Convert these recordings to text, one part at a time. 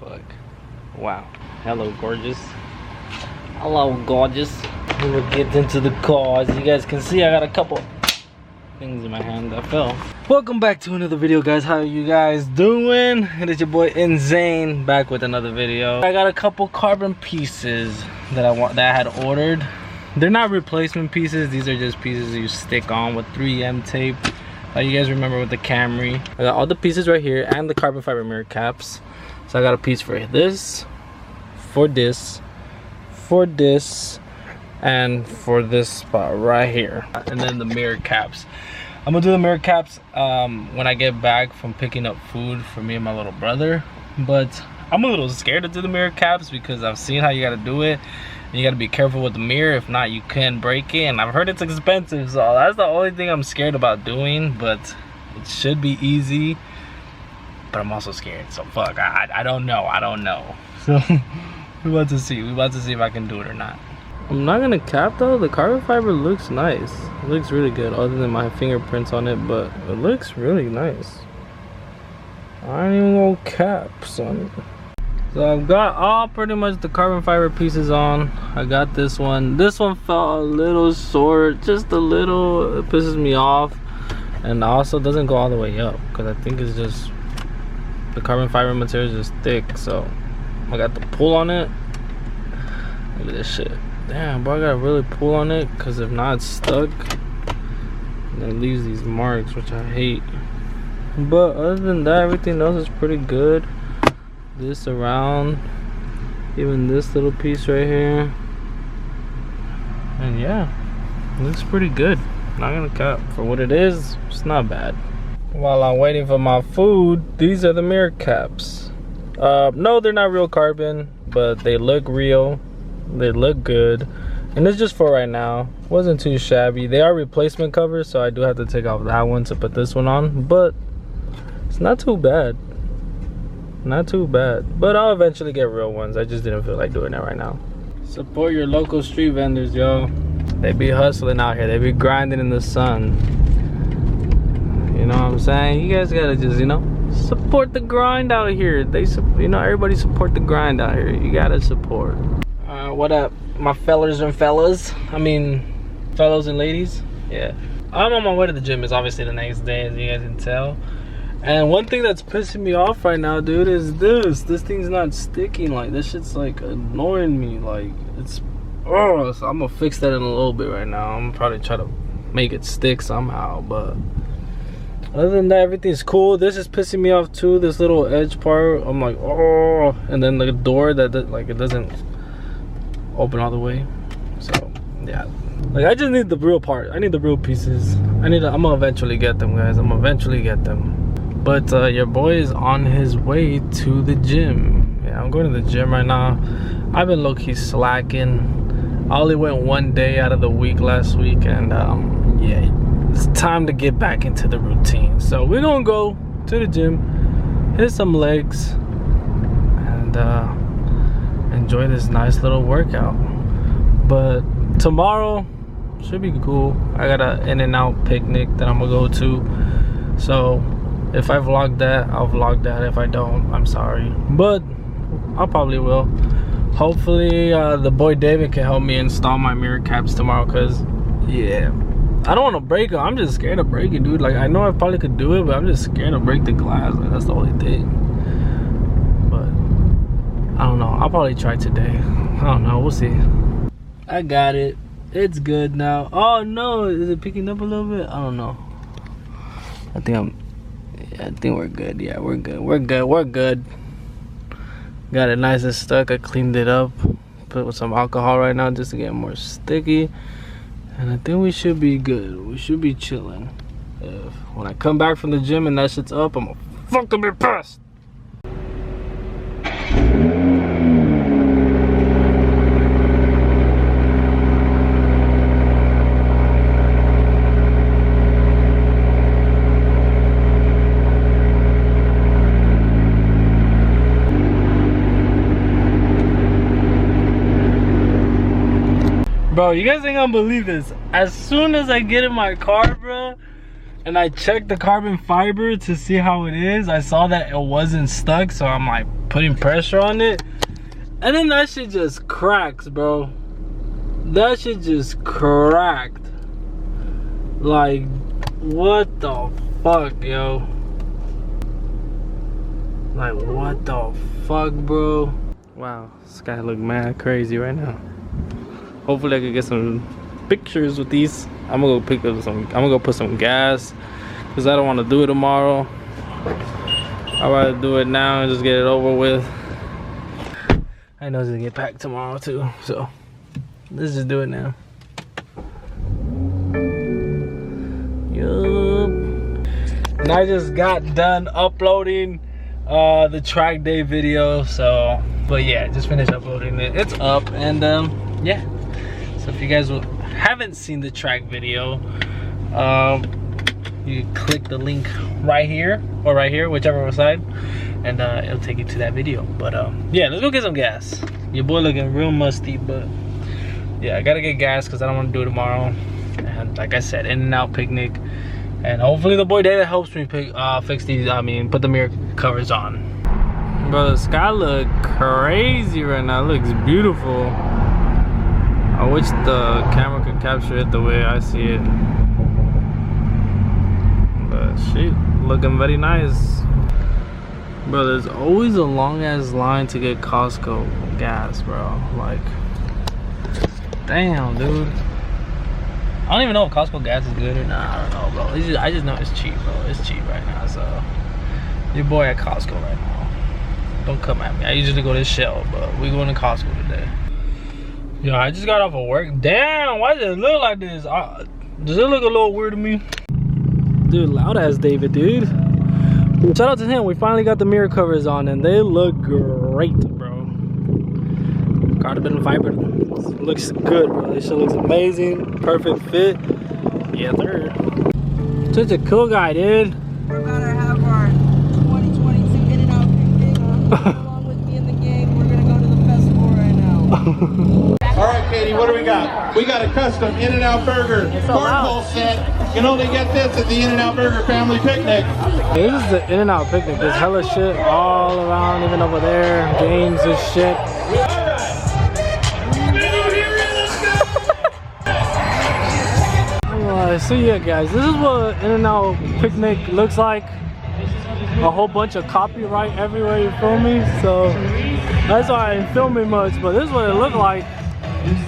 fuck. Wow. Hello, gorgeous. Hello, gorgeous. We'll get into the car. As you guys can see, I got a couple things in my hand that fell. Welcome back to another video, guys. How are you guys doing? It is your boy Inzane back with another video. I got a couple carbon pieces that I had ordered. They're not replacement pieces. These are just pieces you stick on with 3M tape. Like you guys remember with the Camry. I got all the pieces right here and the carbon fiber mirror caps. So I got a piece for this, for this, and for this spot right here. And then the mirror caps. I'm gonna do the mirror caps when I get back from picking up food for me and my little brother. But I'm a little scared to do the mirror caps because I've seen how you gotta do it. And you gotta be careful with the mirror, if not you can break it. And I've heard it's expensive, so that's the only thing I'm scared about doing. But it should be easy. But I'm also scared, so fuck, I don't know. So we about to see if I can do it or not. I'm not gonna cap though. The carbon fiber looks nice. It looks really good, other than my fingerprints on it, but it looks really nice. I ain't even gonna cap, son. So I've got all pretty much the carbon fiber pieces on. I got this one. This one felt a little sore, just a little. It pisses me off, and also doesn't go all the way up because I think it's just the carbon fiber material is just thick. So I got the pull on it. Look at this shit. Damn, bro, I gotta really pull on it because if not, it's stuck. And it leaves these marks, which I hate. But other than that, everything else is pretty good. This around, even this little piece right here, and yeah, it looks pretty good. Not gonna cap, for what it is, it's not bad. While I'm waiting for my food, these are the mirror caps. No, they're not real carbon, but they look real, they look good, and it's just for right now. Wasn't too shabby. They are replacement covers, so I do have to take off that one to put this one on, but it's not too bad. Not too bad, but I'll eventually get real ones. I just didn't feel like doing that right now. Support your local street vendors, yo. They be hustling out here. They be grinding in the sun. You know what I'm saying? You guys gotta just, you know, support the grind out here. You know, everybody support the grind out here. You gotta support. What up, my fellers and fellas? I mean, fellows and ladies. Yeah, I'm on my way to the gym. It's obviously the next day, as you guys can tell. And one thing that's pissing me off right now, dude, is this thing's not sticking. Like, this shit's like annoying me. Like, it's, oh, so I'm gonna fix that in a little bit right now. I'm gonna probably try to make it stick somehow, but other than that, everything's cool. This is pissing me off too, this little edge part. I'm like, oh, and then the door that like it doesn't open all the way. So yeah, like I just need the real part. I need the real pieces. I'm gonna eventually get them, guys. I'm gonna eventually get them. But your boy is on his way to the gym. Yeah, I'm going to the gym right now. I've been low-key slacking. I only went one day out of the week last week, and yeah, it's time to get back into the routine. So we're gonna go to the gym, hit some legs, and enjoy this nice little workout. But tomorrow should be cool. I got an In-N-Out picnic that I'm gonna go to. So if I vlog that, I'll vlog that. If I don't, I'm sorry, but I probably will. Hopefully the boy David can help me install my mirror caps tomorrow, because yeah, I don't want to break them. I'm just scared of breaking, dude. Like, I know I probably could do it, but I'm just scared to break the glass. Like, that's the only thing. But I don't know, I'll probably try today. I don't know, we'll see. I got it. It's good now. Oh no, is it picking up a little bit? I don't know. I think we're good. Yeah, we're good. Got it nice and stuck. I cleaned it up, put it with some alcohol right now just to get more sticky, and I think we should be good. We should be chilling. When I come back from the gym and that shit's up, I'm gonna fucking be pissed. Bro, you guys ain't gonna believe this. As soon as I get in my car, bro, and I checked the carbon fiber to see how it is. I saw that it wasn't stuck, so I'm like putting pressure on it, and then that shit just cracks, bro. That shit just cracked. Like, what the fuck, yo? Like, what the fuck, bro? Wow, this guy look mad crazy right now. Hopefully I can get some pictures with these. I'm gonna go pick up some, I'm gonna go put some gas, because I don't want to do it tomorrow. I'd rather do it now and just get it over with. I know it's gonna get packed tomorrow too, so let's just do it now. Yup. And I just got done uploading the track day video, so, but yeah, just finished uploading it. It's up, and yeah. So if you guys haven't seen the track video, you click the link right here or right here, whichever side, and it'll take you to that video. But yeah, let's go get some gas. Your boy looking real musty, but yeah, I gotta get gas because I don't want to do it tomorrow. And like I said, In-N-Out picnic, and hopefully the boy David helps me fix these. I mean, put the mirror covers on. Bro, the sky look crazy right now. It looks beautiful. I wish the camera could capture it the way I see it. But shit, looking very nice. Bro, there's always a long ass line to get Costco gas, bro. Like, damn, dude. I don't even know if Costco gas is good or not. I don't know, bro. I just know it's cheap, bro. It's cheap right now, so. Your boy at Costco right now. Don't come at me. I usually go to Shell, but we going to Costco today. Yo, I just got off of work. Damn, why does it look like this? Does it look a little weird to me? Dude, loud ass David, dude. Shout out to him. We finally got the mirror covers on, and they look great, bro. Carbon fiber looks good, bro. This shit looks amazing. Perfect fit. Yeah, they're such a cool guy, dude. We're about to have our 2022 In-N-Out picnic. Along with me in the gang, we're gonna go to the festival right now. All right, Katie, what do we got? We got a custom In-N-Out Burger cornhole set. You can only get this at the In-N-Out Burger Family Picnic. This is the In-N-Out picnic. There's hella shit all around, even over there. Games and shit. So yeah, guys, this is what In-N-Out picnic looks like. A whole bunch of copyright everywhere, you feel me? So that's why I ain't filming much, but this is what it looked like.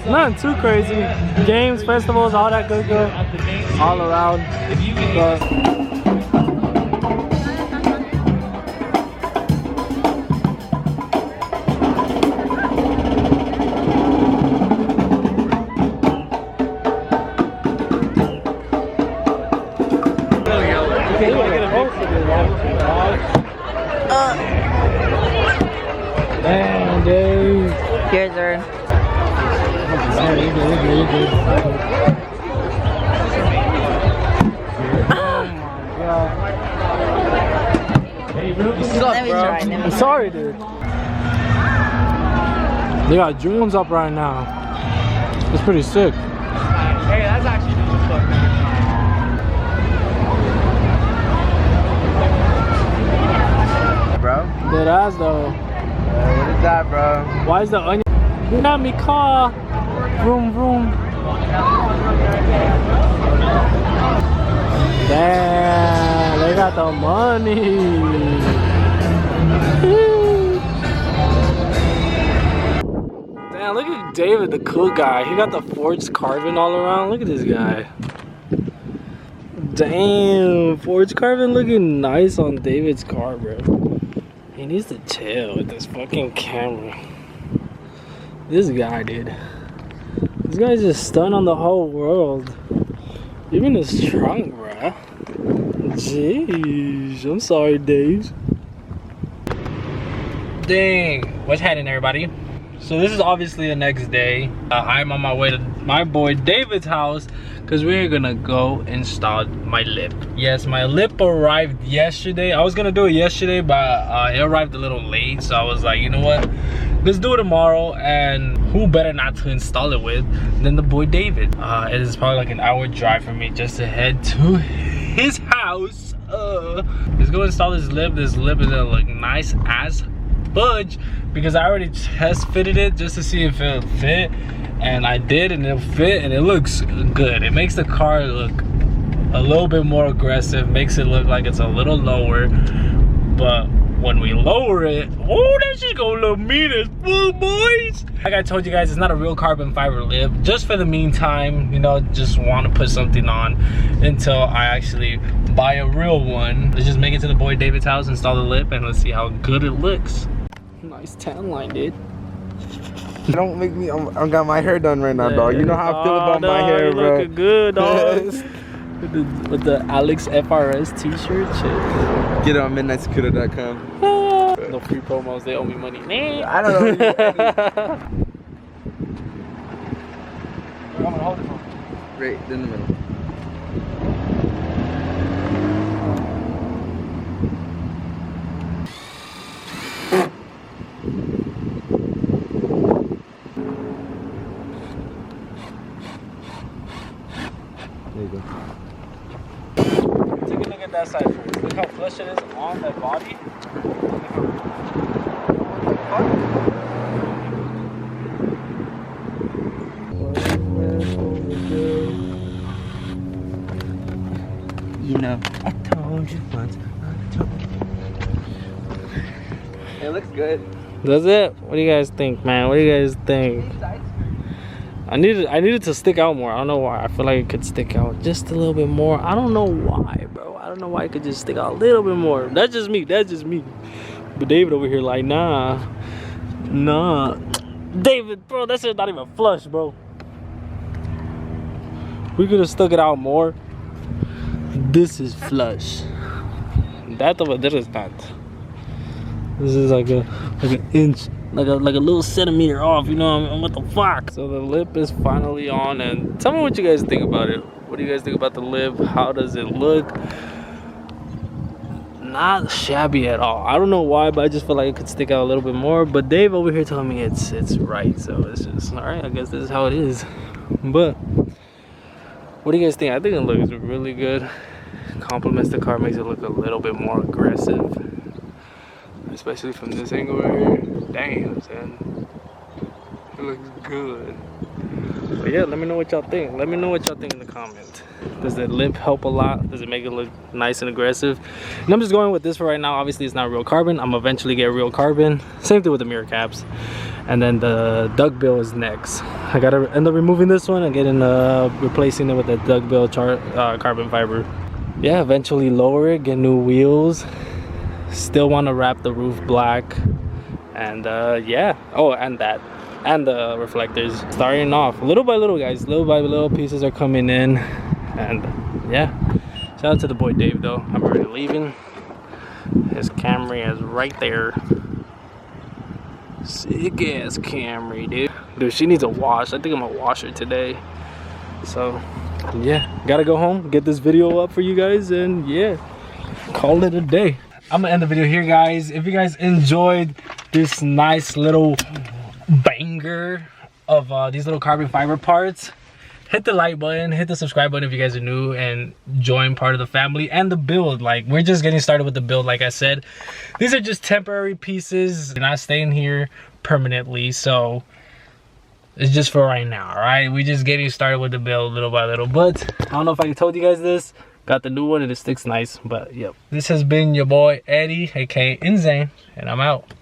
Nothing too crazy. Games, festivals, all that good all around. But damn, dude. Your turn. Let me try. I'm sorry, dude. They got drones up right now. It's pretty sick. Hey, that's actually dope as fuck, man. Bro? Dead ass though. What is that, bro? Why is the onion? You got me car. Vroom vroom. Damn, they got the money. Damn, look at David, the cool guy. He got the forged carbon all around. Look at this guy. Damn, forged carbon looking nice on David's car, bro. He needs to chill with this fucking camera. This guy, dude. This guy's just stunned on the whole world. Even his trunk, bruh. Jeez, I'm sorry, Dave. Dang, what's happening, everybody? So this is obviously the next day. I'm on my way to my boy David's house because we're gonna go install my lip. Yes, my lip arrived yesterday. I was gonna do it yesterday, but it arrived a little late, so I was like, you know what, let's do it tomorrow. And who better not to install it with than the boy David. It is probably like an hour drive for me just to head to his house. Let's go install this lip. This lip is gonna look nice as fudge because I already test fitted it just to see if it would fit, and I did, and it fit, and it looks good. It makes the car look a little bit more aggressive, makes it look like it's a little lower, but when we lower it, oh, that shit gonna look mean as fuck, boys. Like I told you guys, it's not a real carbon fiber lip. Just for the meantime, you know, just want to put something on until I actually buy a real one. Let's just make it to the boy David's house, install the lip, and let's see how good it looks. Nice tan line, dude. Don't make me, I got my hair done right now, dog. You know how I feel about my hair, bro. Looking good, dog. with the Alex FRS t-shirt, shit. Get it on midnightscooter.com. No free promos, they owe me money. I don't know. I'm gonna hold it for Right in the middle. There you go. Take a look at that side first. Look how flush it is on that body. You know, I told you once. It looks good. Does it? What do you guys think, man? What do you guys think? I needed to stick out more. I don't know why. I feel like it could stick out just a little bit more. I don't know why, bro. I don't know why it could just stick out a little bit more. That's just me. That's just me. But David over here like, nah. David, bro, that's not even flush, bro. We could have stuck it out more. This is flush. That over there is not. This is like an inch. Like a little centimeter off, you know what I mean? What the fuck? So the lip is finally on, and tell me what you guys think about it. What do you guys think about the lip? How does it look? Not shabby at all. I don't know why, but I just feel like it could stick out a little bit more. But Dave over here telling me it's right, so it's just all right. I guess this is how it is. But what do you guys think? I think it looks really good. Compliments the car, makes it look a little bit more aggressive. Especially from this angle right here. Damn, son. It looks good. But yeah, let me know what y'all think. Let me know what y'all think in the comments. Does the lip help a lot? Does it make it look nice and aggressive? And I'm just going with this for right now. Obviously, it's not real carbon. I'm eventually get real carbon. Same thing with the mirror caps. And then the duckbill is next. I gotta end up removing this one and getting replacing it with the duckbill carbon fiber. Yeah, eventually lower it, get new wheels. Still want to wrap the roof black, and yeah. Oh, and that, and the reflectors. Starting off little by little, guys. Little by little, pieces are coming in, and yeah. Shout out to the boy Dave, though. I'm already leaving. His Camry is right there. Sick ass Camry, dude. Dude, she needs a wash. I think I'm gonna wash her today. So yeah, gotta go home, get this video up for you guys, and yeah, call it a day. I'm gonna end the video here, guys. If you guys enjoyed this nice little banger of these little carbon fiber parts, hit the like button, hit the subscribe button if you guys are new, and join part of the family and the build. Like, we're just getting started with the build. Like I said, these are just temporary pieces. They're not staying here permanently, so it's just for right now. All right, we're just getting started with the build little by little. But I don't know if I told you guys this. Got the new one and it sticks nice, but yep. This has been your boy Eddie, aka Inzane, and I'm out.